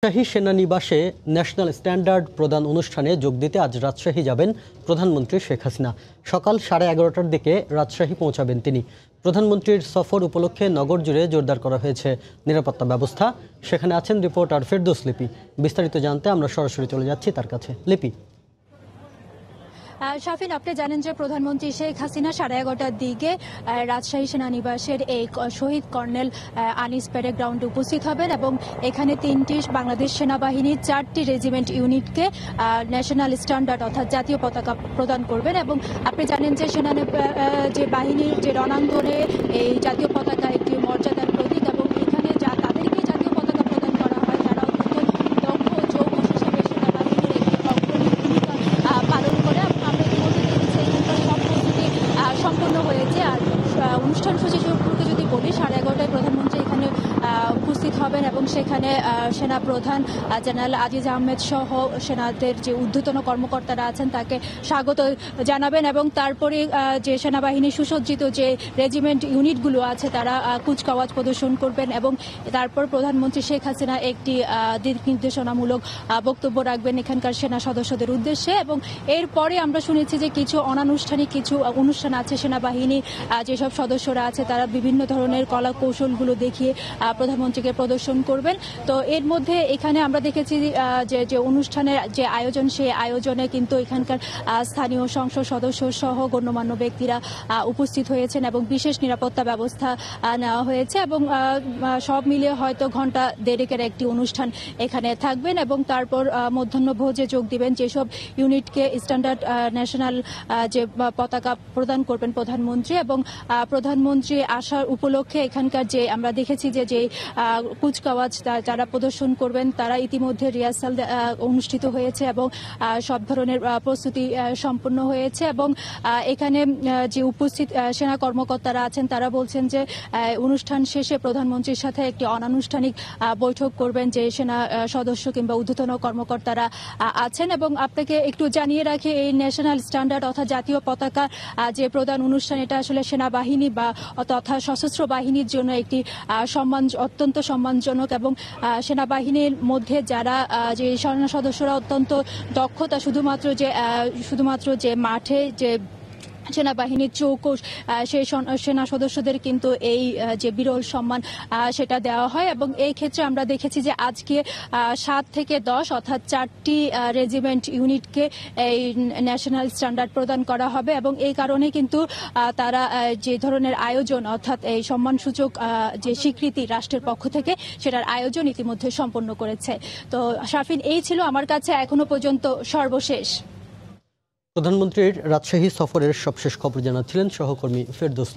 রাজশাহী সেনানিবাসে national standard প্রদান অনুষ্ঠানে যোগ দিতে আজ রাজশাহী যাবেন প্রধানমন্ত্রী শেখ হাসিনা। সকাল 11:30টার দিকে রাজশাহী পৌঁছাবেন তিনি। প্রধানমন্ত্রীর সফর উপলক্ষে নগর জুড়ে জোরদার করা হয়েছে নিরাপত্তা ব্যবস্থা। সেখানে আছেন রিপোর্টার ফেরদৌস লিপি। বিস্তারিত জানতে আমরা সরাসরি চলে যাচ্ছি তার কাছে। লিপি। শাফিন, আপনি জানেন যে প্রধানমন্ত্রী শেখ হাসিনা 11:30টার দিকে রাজশাহী সেনানিবাসের এই শহীদ কর্নেল আনিস প্যারেড গ্রাউন্ডে উপস্থিত হবেন এবং এখানে 3টি বাংলাদেশ সেনাবাহিনীর 4টি রেজিমেন্ট ইউনিটকে ন্যাশনাল স্ট্যান্ডার্ড অর্থাৎ জাতীয় পতাকা প্রদান করবেন। এবং আপনি জানেন যে যে বাহিনীর যে রণাঙ্গনে এই জাতীয় পতাকা একটি মর্যাদার প্রতীক এবং এখানে তাদেরকে জাতীয় পতাকা প্রদান করা হয় যারা অত্যন্ত দক্ষ যৌবন হিসেবে সেনাবাহিনীর একটি অগ্রণী ভূমিকা পালন করে। সম্পন্ন হয়েছে। আর অনুষ্ঠান সূচি সম্পর্কে যদি বলি, 11:30টায় প্রধানমন্ত্রী এখানে উপস্থিত হবেন এবং সেখানে সেনা প্রধান জেনারেল আজিজ আহমেদ সহ সেনাদের যে ঊর্ধ্বতন কর্মকর্তারা আছেন তাকে স্বাগত জানাবেন এবং তারপরে যে সেনাবাহিনীর সুসজ্জিত যে রেজিমেন্ট ইউনিটগুলো আছে তারা কুচকাওয়াজ প্রদর্শন করবেন এবং তারপর প্রধানমন্ত্রী শেখ হাসিনা একটি দিক নির্দেশনামূলক বক্তব্য রাখবেন এখানকার সেনা সদস্যদের উদ্দেশ্যে। এবং এরপরে আমরা শুনেছি যে কিছু অনানুষ্ঠানিক কিছু অনুষ্ঠান আছে। সেনাবাহিনীর যেসব সদস্যরা আছে তারা বিভিন্ন ধরনের কলা কৌশলগুলো দেখিয়ে প্রধানমন্ত্রীকে প্রদর্শন করবেন। তো এর মধ্যে এখানে আমরা দেখেছি যে অনুষ্ঠানের যে আয়োজন, সেই আয়োজনে কিন্তু এখানকার স্থানীয় সংসদ সদস্য সহ গণ্যমান্য ব্যক্তিরা উপস্থিত হয়েছেন এবং বিশেষ নিরাপত্তা ব্যবস্থা নেওয়া হয়েছে এবং সব মিলিয়ে হয়তো ঘন্টা দেড়েকের একটি অনুষ্ঠান এখানে থাকবেন এবং তারপর মধ্যাহ্নভোজে যোগ দিবেন যেসব ইউনিটকে স্ট্যান্ডার্ড ন্যাশনাল যে পতাকা প্রদান করবেন প্রধানমন্ত্রী। এবং প্রধানমন্ত্রী আসার উপলক্ষে এখানকার যে আমরা দেখেছি যে কুচকাওয়াজ যারা প্রদর্শন করবেন তারা ইতিমধ্যে রিহার্সাল অনুষ্ঠিত হয়েছে এবং সব ধরনের প্রস্তুতি সম্পন্ন হয়েছে এবং এখানে যে উপস্থিত সেনা কর্মকর্তারা আছেন তারা বলছেন যে অনুষ্ঠান শেষে প্রধানমন্ত্রীর সাথে একটি অনানুষ্ঠানিক বৈঠক করবেন যে সেনা সদস্য কিংবা ঊর্ধ্বতন কর্মকর্তারা আছেন। এবং আপনাকে একটু জানিয়ে রাখি, এই ন্যাশনাল স্ট্যান্ডার্ড অর্থাৎ জাতীয় পতাকা যে প্রদান অনুষ্ঠান, এটা আসলে সেনাবাহিনী বা তথা সশস্ত্র বাহিনীর জন্য একটি অত্যন্ত সম্মানজনক এবং সেনাবাহিনীর মধ্যে যারা যে সেনা সদস্যরা অত্যন্ত দক্ষতা শুধুমাত্র যে মাঠে যে সেনাবাহিনীর চৌকস সেই সেনা সদস্যদের কিন্তু এই যে বিরল সম্মান সেটা দেওয়া হয়। এবং এই ক্ষেত্রে আমরা দেখেছি যে আজকে 7 থেকে 10 অর্থাৎ 4টি রেজিমেন্ট ইউনিটকে এই ন্যাশনাল স্ট্যান্ডার্ড প্রদান করা হবে এবং এই কারণে কিন্তু তারা যে ধরনের আয়োজন অর্থাৎ এই সম্মানসূচক যে স্বীকৃতি রাষ্ট্রের পক্ষ থেকে সেটার আয়োজন ইতিমধ্যে সম্পন্ন করেছে। তো শাফিন, এই ছিল আমার কাছে এখনো পর্যন্ত সর্বশেষ। প্রধানমন্ত্রীর রাজশাহী সফরের সবশেষ খবর জানাচ্ছিলেন সহকর্মী ফেরদৌস লিপি।